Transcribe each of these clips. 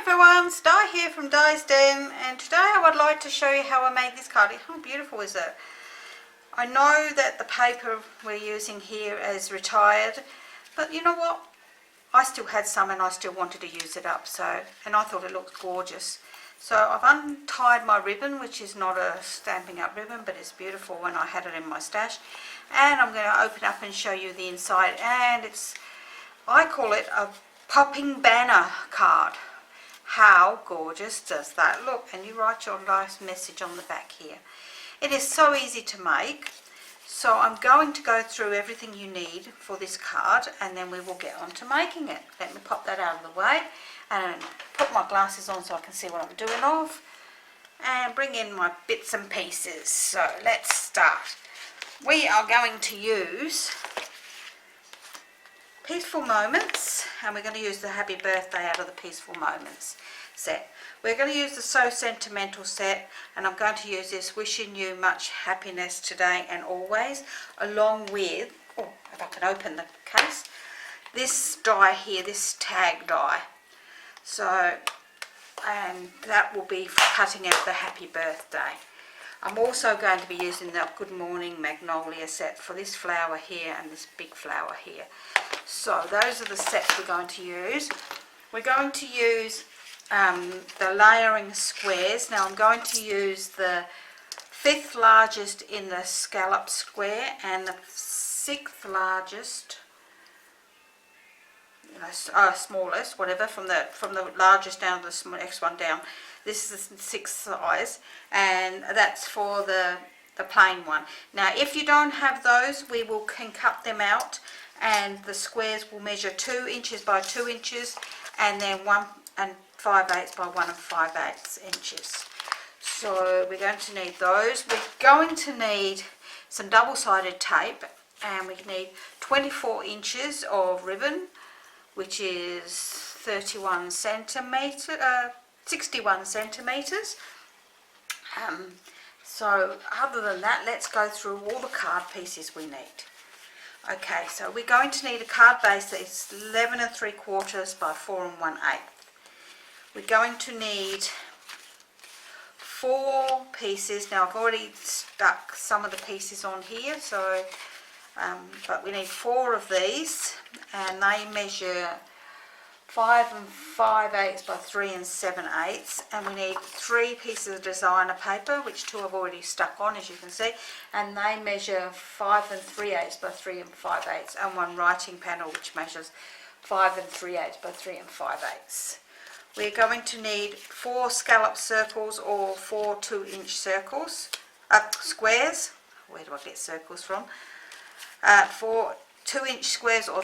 everyone, Di here from Di's Den, and today I would like to show you how I made this card. How beautiful is it? I know that the paper we're using here is retired, but you know what? I still had some and I still wanted to use it up, and I thought it looked gorgeous. So I've untied my ribbon, which is not a Stampin' Up ribbon, but it's beautiful when I had it in my stash. And I'm going to open up and show you the inside, and I call it a popping banner card. How gorgeous does that look? And you write your nice message on the back here. It is so easy to make, so I'm going to go through everything you need for this card, and then we will get on to making it. Let me pop that out of the way and put my glasses on so I can see what I'm doing of, and bring in my bits and pieces. So let's start. We are going to use Peaceful Moments, and we're going to use the Happy Birthday out of the Peaceful Moments set. We're going to use the So Sentimental set, and I'm going to use this Wishing You Much Happiness Today and Always, along with, oh, if I can open the case, this die here, this tag die. So, and that will be for cutting out the Happy Birthday. I'm also going to be using the Good Morning Magnolia set for this flower here and this big flower here. So those are the sets we're going to use. We're going to use the layering squares. Now I'm going to use the 5th largest in the scallop square and the 6th largest, smallest, whatever, from the largest down to the next one down. This is the 6th size, and that's for the plain one. Now if you don't have those, we can cut them out, and the squares will measure 2 inches by 2 inches, and then 1 5/8 by 1 5/8 inches. So we're going to need those. We're going to need some double-sided tape, and we need 24 inches of ribbon, which is 61 centimeters. So other than that, let's go through all the card pieces we need. Okay, so we're going to need a card base that is 11 3/4 by 4 1/8. We're going to need 4 pieces. Now I've already stuck some of the pieces on here, so but we need 4 of these, and they measure 5 5/8 by 3 7/8, and we need 3 pieces of designer paper, which 2 I've already stuck on, as you can see, and they measure 5 3/8 by 3 5/8, and 1 writing panel which measures 5 3/8 by 3 5/8. We're going to need 4 scallop circles or 4 2-inch circles, squares. Where do I get circles from? 4 2-inch squares or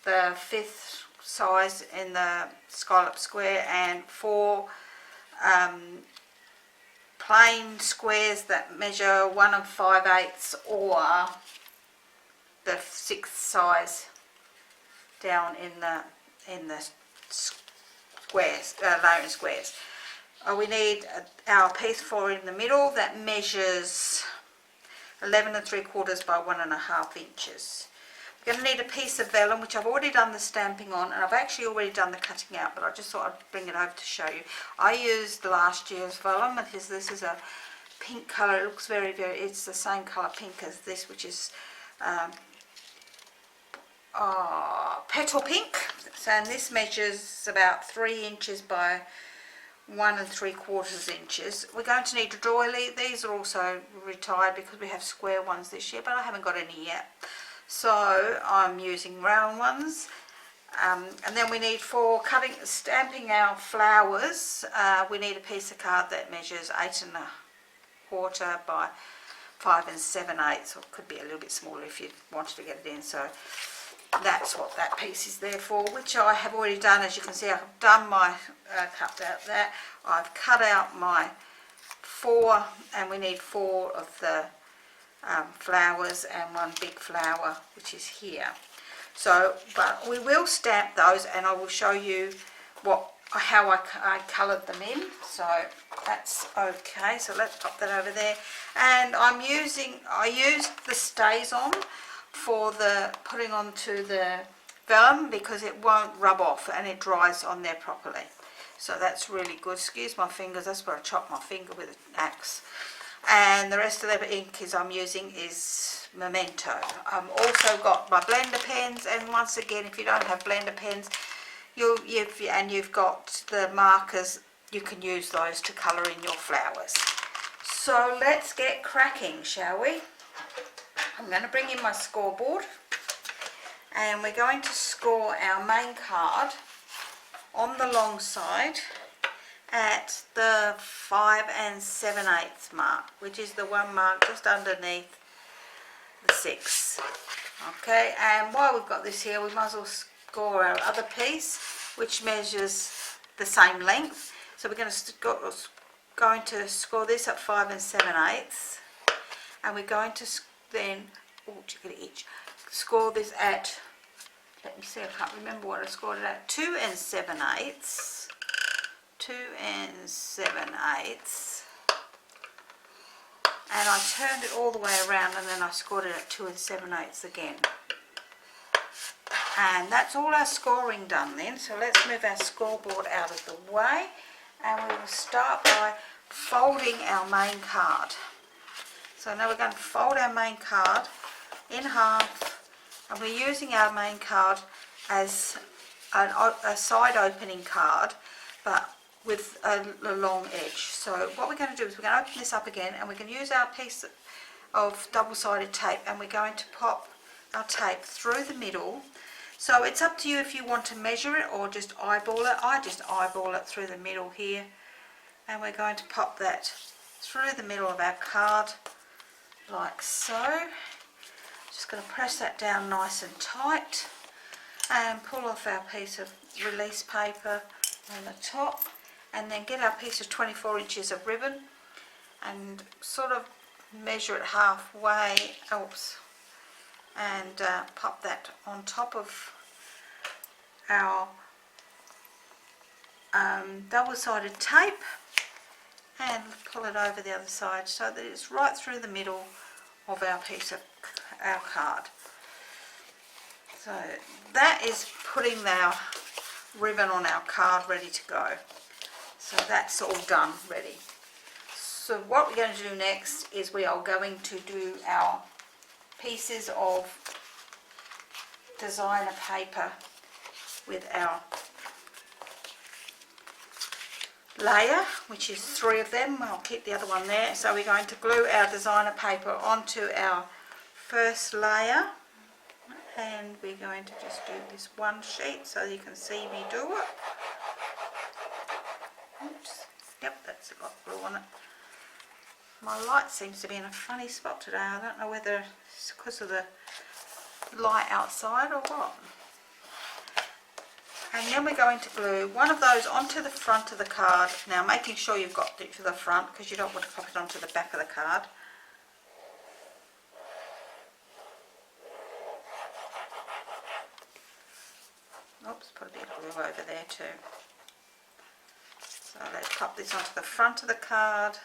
the 5th size in the scallop square, and 4 plain squares that measure 1 5/8 or the 6th size down in the squares, layering squares. We need our piece 4 in the middle that measures 11 3/4 by 1 1/2 inches. We're going to need a piece of vellum, which I've already done the stamping on, and I've actually already done the cutting out, but I just thought I'd bring it over to show you. I used last year's vellum, because this is a pink colour. It looks very, it's the same colour pink as this, which is petal pink. So, and this measures about 3 inches by 1 3/4 inches. We're going to need a doily. These are also retired because we have square ones this year, but I haven't got any yet. So I'm using round ones, and then we need, for stamping our flowers, we need a piece of card that measures 8 1/4 by 5 7/8, or it could be a little bit smaller if you wanted to get it in. So that's what that piece is there for, which I have already done. As you can see, I've done my cut out that. I've cut out my 4, and we need 4 of the flowers and 1 big flower, which is here. So, but we will stamp those, and I will show you how I coloured them in. So that's okay. So let's pop that over there. And I used the stays on for the putting onto the vellum, because it won't rub off and it dries on there properly. So that's really good. Excuse my fingers, that's where I chop my finger with an axe. And the rest of the ink I'm using is Memento. I've also got my blender pens, and once again, if you don't have blender pens, you've got the markers, you can use those to colour in your flowers. So let's get cracking, shall we? I'm going to bring in my scoreboard, and we're going to score our main card on the long side at the 5 7/8 mark, which is the one mark just underneath the 6. Okay, and while we've got this here, we might as well score our other piece, which measures the same length. So we're going to score this at 5 7/8, and we're going to then score this at, let me see, I can't remember what I scored it at, 2 7/8. 2 7/8, and I turned it all the way around, and then I scored it at 2 7/8 again. And that's all our scoring done then. So let's move our scoreboard out of the way, and we will start by folding our main card. So now we're going to fold our main card in half, and we're using our main card as a side opening card, but with a long edge. So what we're going to do is we're going to open this up again, and we're going to use our piece of double-sided tape, and we're going to pop our tape through the middle. So it's up to you if you want to measure it or just eyeball it. I just eyeball it through the middle here, and we're going to pop that through the middle of our card like so. Just going to press that down nice and tight and pull off our piece of release paper on the top, and then get our piece of 24 inches of ribbon and sort of measure it halfway, and pop that on top of our double-sided tape and pull it over the other side so that it's right through the middle of our piece of our card. So that is putting our ribbon on our card ready to go. So that's all done, ready. So what we're going to do next is we are going to do our pieces of designer paper with our layer, which is 3 of them. I'll keep the other one there. So we're going to glue our designer paper onto our first layer, and we're going to just do this one sheet so you can see me do it. Oops. Yep, that's got glue on it. My light seems to be in a funny spot today. I don't know whether it's because of the light outside or what. And then we're going to glue one of those onto the front of the card. Now making sure you've got it to the front, because you don't want to pop it onto the back of the card. Oops, put a bit of glue over there too. So let's pop this onto the front of the card.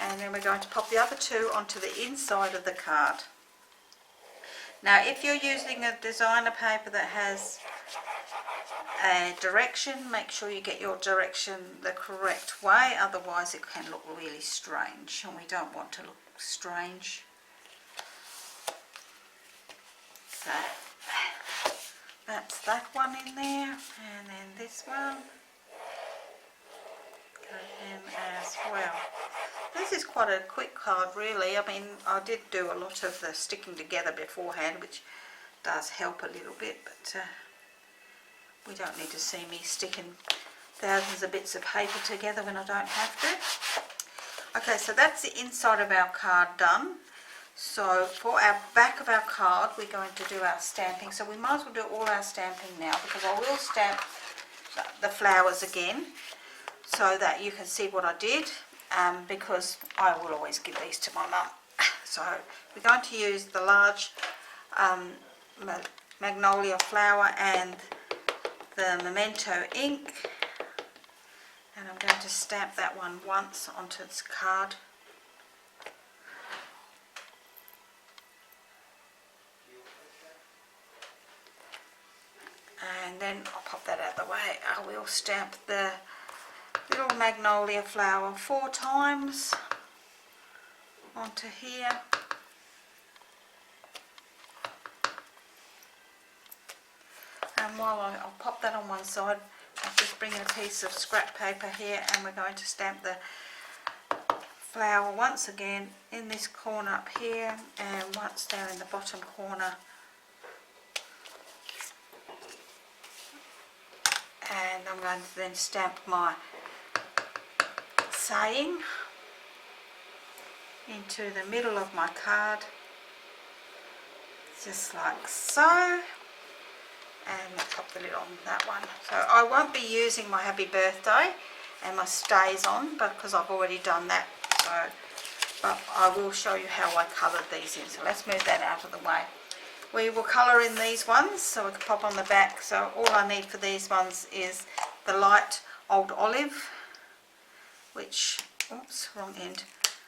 And then we're going to pop the other 2 onto the inside of the card. Now if you're using a designer paper that has a direction, make sure you get your direction the correct way, otherwise it can look really strange, and we don't want to look strange. So that's that one in there, and then this one go in as well. This is quite a quick card really. I mean, I did do a lot of the sticking together beforehand, which does help a little bit, but we don't need to see me sticking thousands of bits of paper together when I don't have to. Okay, so that's the inside of our card done. So for our back of our card, we're going to do our stamping. So we might as well do all our stamping now, because I will stamp the flowers again so that you can see what I did, because I will always give these to my mum. So we're going to use the large Magnolia flower and the Memento ink, and I'm going to stamp that one once onto this card. then I'll pop that out of the way. I will stamp the little Magnolia flower 4 times onto here. And while I'll pop that on one side, I'll just bring in a piece of scrap paper here, and we're going to stamp the flower once again in this corner up here, and once down in the bottom corner. And I'm going to then stamp my saying into the middle of my card, just like so. And we'll pop the lid on that one. So I won't be using my happy birthday and my stays on because I've already done that. So, but I will show you how I coloured these in. So let's move that out of the way. We will colour in these ones so we can pop on the back. So all I need for these ones is the light old olive, which, oops, wrong end.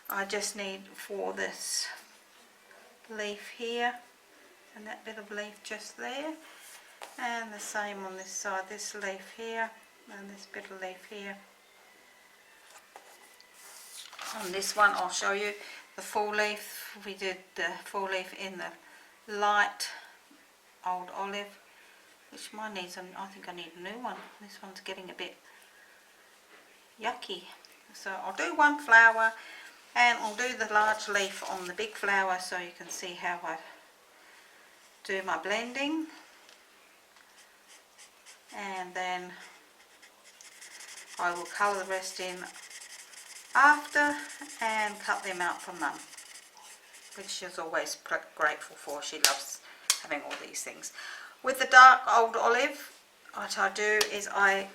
I just need for this leaf here and that bit of leaf just there. And the same on this side, this leaf here and this bit of leaf here. On this one I'll show you the full leaf. We did the full leaf in the light old olive, which mine needs, I think I need a new one. This one's getting a bit yucky. So I'll do one flower and I'll do the large leaf on the big flower so you can see how I do my blending. And then I will colour the rest in after and cut them out for Mum, which she's always grateful for. She loves having all these things. With the dark old olive, what I do is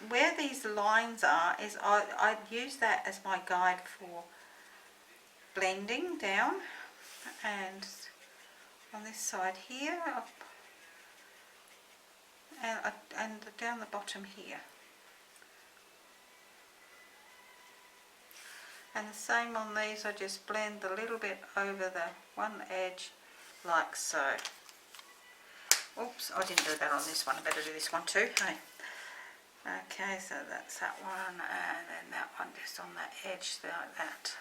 where these lines are, is I use that as my guide for blending down, and on this side here, and down the bottom here. And the same on these, I just blend a little bit over the one edge like so. Oops, I didn't do that on this one, I better do this one too. Hey. Okay, so that's that one, and then that one just on that edge like that.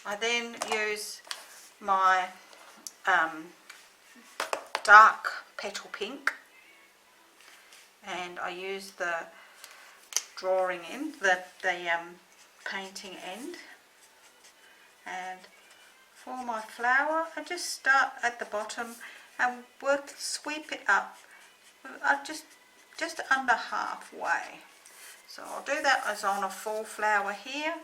I then use my dark petal pink, and I use the drawing end, the painting end. And for my flower, I just start at the bottom and sweep it up, just under halfway. So I'll do that as on a full flower here,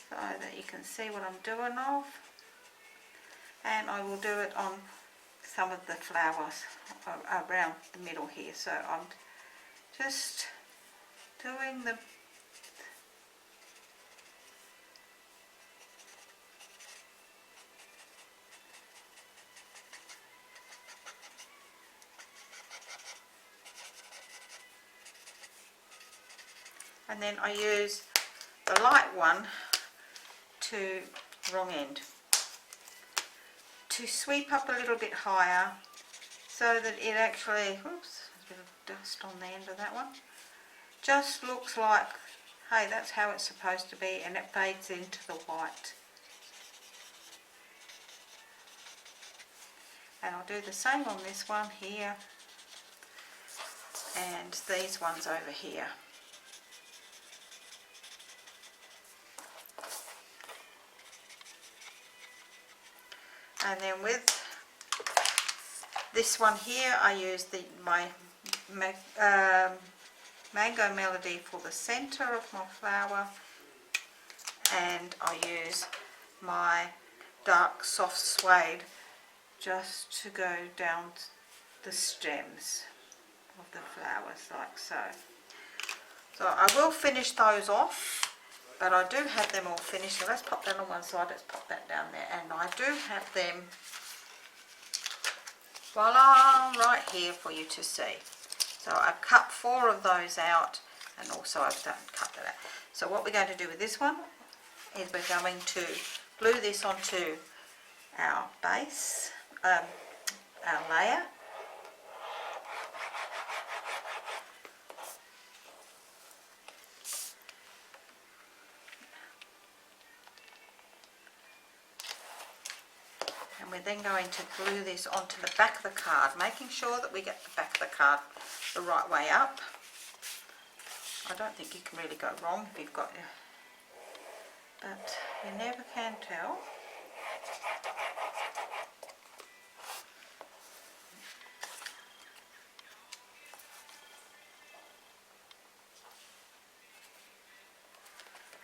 so that you can see what I'm doing of. And I will do it on some of the flowers around the middle here. So I'm just doing the and then I use the light one to wrong end to sweep up a little bit higher, so that it actually, oops, there's a bit of dust on the end of that one, just looks like, hey, that's how it's supposed to be, and it fades into the white. And I'll do the same on this one here and these ones over here. And then with this one here, I use my Mango Melody for the centre of my flower, and I use my dark soft suede just to go down the stems of the flowers like so. So I will finish those off, but I do have them all finished. So let's pop that on one side, let's pop that down there, and I do have them, voila, right here for you to see. So I've cut 4 of those out, and also I've cut that out. So what we're going to do with this one is we're going to glue this onto our base, our layer. we're then going to glue this onto the back of the card, making sure that we get the back of the card the right way up. I don't think you can really go wrong if you've got your, but you never can tell.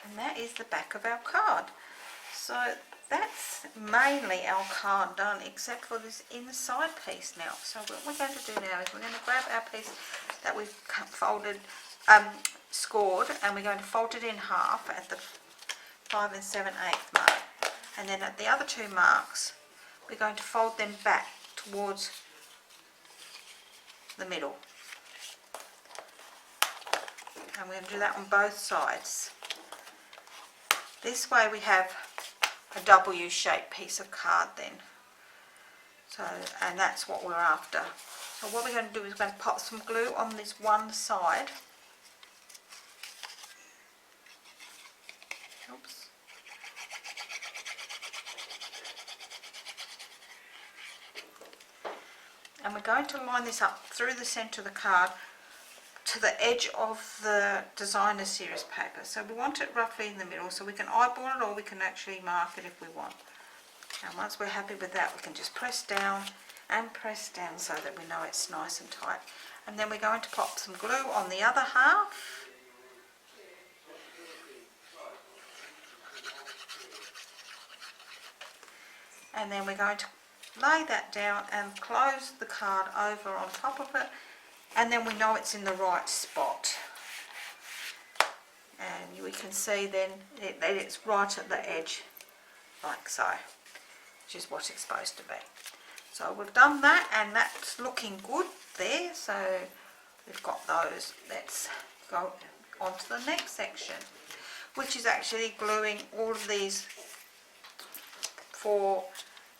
And that is the back of our card. So that's mainly our card done, except for this inside piece now. So what we're going to do now is we're going to grab our piece that we've folded, scored, and we're going to fold it in half at the 5 7/8 mark. And then at the other two marks, we're going to fold them back towards the middle. And we're going to do that on both sides. This way we have a W-shaped piece of card then. So, and that's what we're after. So what we're going to do is we're going to pop some glue on this one side. Oops. And we're going to line this up through the centre of the card to the edge of the designer series paper. So we want it roughly in the middle, so we can eyeball it or we can actually mark it if we want. And once we're happy with that, we can just press down and press down so that we know it's nice and tight. And then we're going to pop some glue on the other half. And then we're going to lay that down and close the card over on top of it. And then we know it's in the right spot. And we can see then that it's right at the edge, like so, which is what it's supposed to be. So we've done that, and that's looking good there. So we've got those. Let's go on to the next section, which is actually gluing all of these 4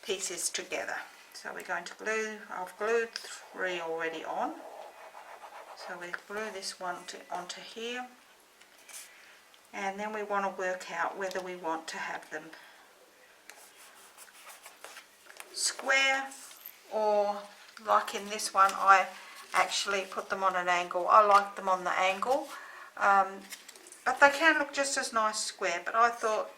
pieces together. So we're going to glue, I've glued 3 already on. So we glue this one onto here, and then we want to work out whether we want to have them square, or like in this one I actually put them on an angle. I like them on the angle, but they can look just as nice square, but I thought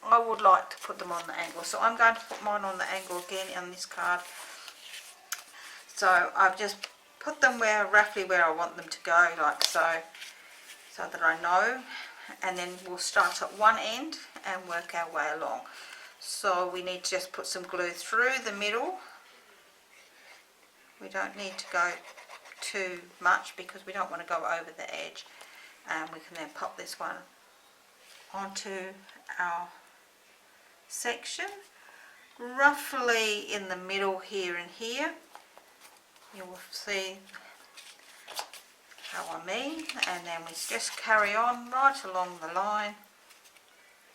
I would like to put them on the angle, so I'm going to put mine on the angle again on this card. So I've just put them roughly where I want them to go, like so, so that I know, and then we'll start at one end and work our way along. So we need to just put some glue through the middle. We don't need to go too much because we don't want to go over the edge, and we can then pop this one onto our section, roughly in the middle here and here. You will see how I mean, and then we just carry on right along the line,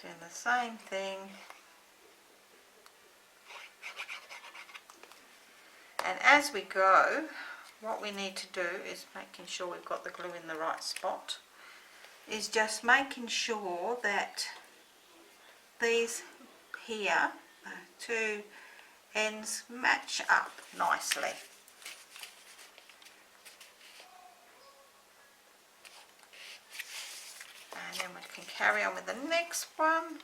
doing the same thing. And as we go, what we need to do is making sure we've got the glue in the right spot, is just making sure that these here, the 2 ends, match up nicely. And then we can carry on with the next one.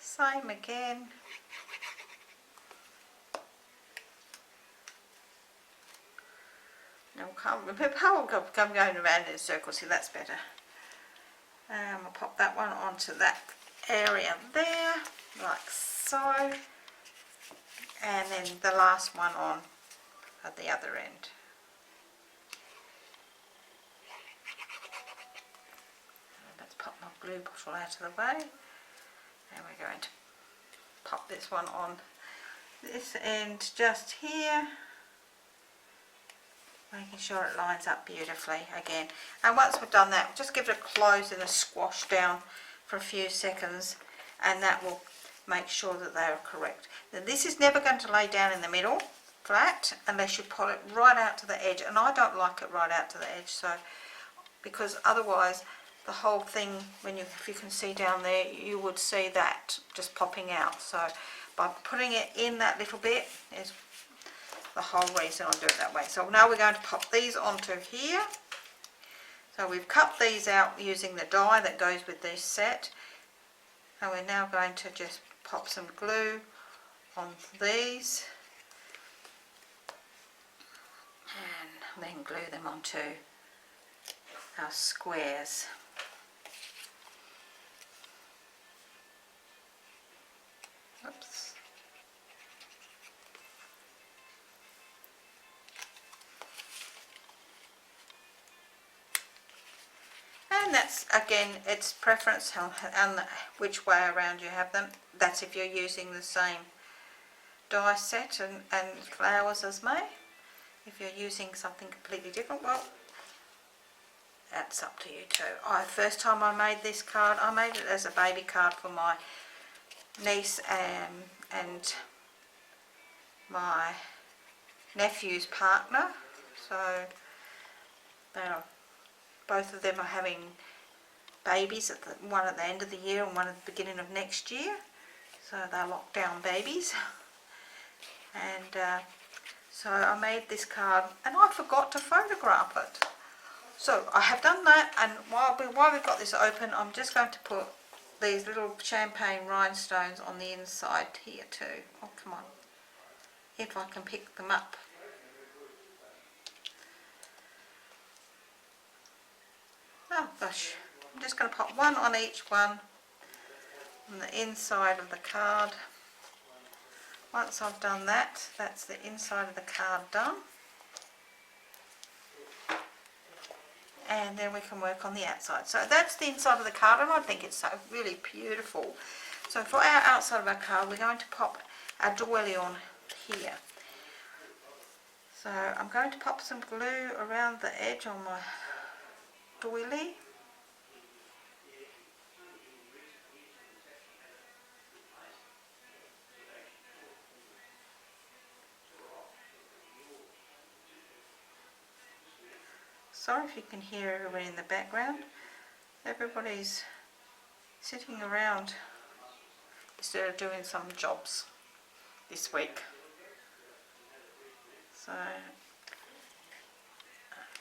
Same again. Now I'm going around in circles here, that's better. I'll pop that one onto that area there, like so. And then the last one on at the other end. Let's pop my glue bottle out of the way. And we're going to pop this one on this end just here, making sure it lines up beautifully again. And once we've done that, just give it a close and a squash down for a few seconds, and that will make sure that they are correct. Now this is never going to lay down in the middle flat unless you pull it right out to the edge, and I don't like it right out to the edge, so because otherwise the whole thing, if you can see down there, you would see that just popping out. So by putting it in that little bit is the whole reason I do it that way. So now we're going to pop these onto here. So we've cut these out using the die that goes with this set, and we're now going to just pop some glue on these and then glue them onto our squares. Oops. And that's, again, it's preference and which way around you have them. That's if you're using the same die set and flowers as me. If you're using something completely different, well, that's up to you too. First time I made this card, I made it as a baby card for my niece and my nephew's partner. So both of them are having babies, one at the end of the year and one at the beginning of next year. So they're lockdown babies. And so I made this card and I forgot to photograph it. So I have done that, and while we've got this open, I'm just going to put these little champagne rhinestones on the inside here too. Oh, come on. If I can pick them up. Oh gosh, I'm just going to pop one on each one on the inside of the card. Once I've done that, that's the inside of the card done. And then we can work on the outside. So that's the inside of the card, and I think it's so really beautiful. So for our outside of our card, we're going to pop our doily on here. So I'm going to pop some glue around the edge on my doily. Sorry if you can hear everybody in the background. Everybody's sitting around instead of doing some jobs this week. So,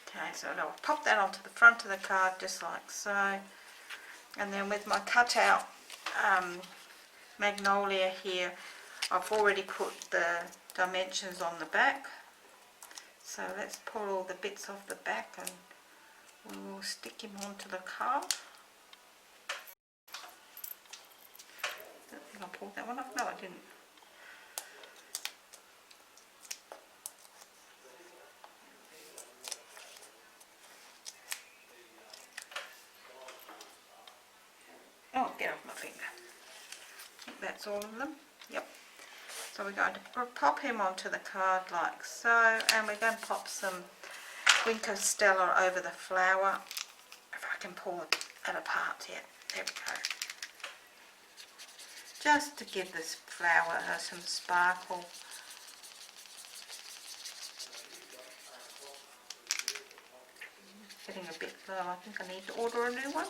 okay, so I'll pop that onto the front of the card just like so. And then with my cutout Magnolia here, I've already put the dimensions on the back. So let's pull all the bits off the back and we will stick him onto the card. I don't think I pulled that one off. No, I didn't. Oh, get off my finger. I think that's all of them. Yep. So we're going to pop him onto the card like so, and we're going to pop some Winter Stella over the flower. If I can pull it apart yet. There we go. Just to give this flower some sparkle. Getting a bit low. I think I need to order a new one.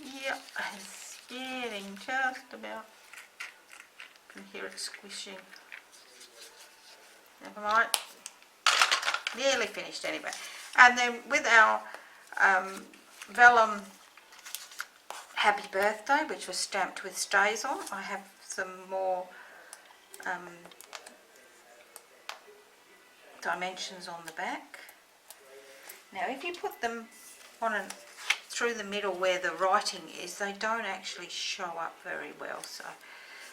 Yep, it's getting just about. You can hear it squishing. Never mind. Nearly finished anyway. And then with our vellum Happy Birthday, which was stamped with stays on, I have some more dimensions on the back. Now if you put them on through the middle where the writing is, they don't actually show up very well, so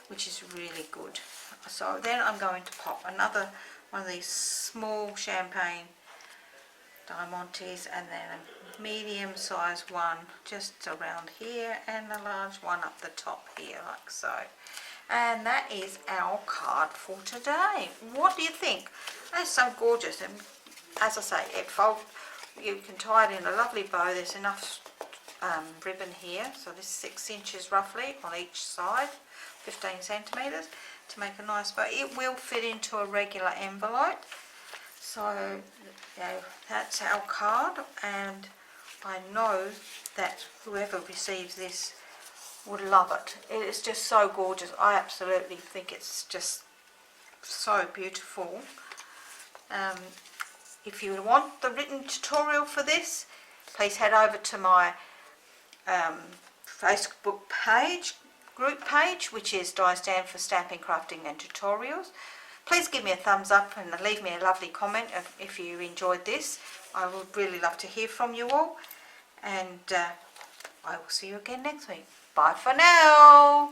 which is really good. So then I'm going to pop another one of these small champagne diamantes, and then a medium sized one just around here and a large one up the top here like so. And that is our card for today. What do you think? That's so gorgeous, and as I say, you can tie it in a lovely bow. There's enough ribbon here, so this is 6 inches roughly on each side, 15 centimetres, to make a nice bow. It will fit into a regular envelope. So that's our card, and I know that whoever receives this would love it. It is just so gorgeous. I absolutely think it's just so beautiful. If you want the written tutorial for this, please head over to my Facebook group page, which is Diane for Stamping, Crafting and Tutorials. Please give me a thumbs up and leave me a lovely comment if you enjoyed this. I would really love to hear from you all, and I will see you again next week. Bye for now.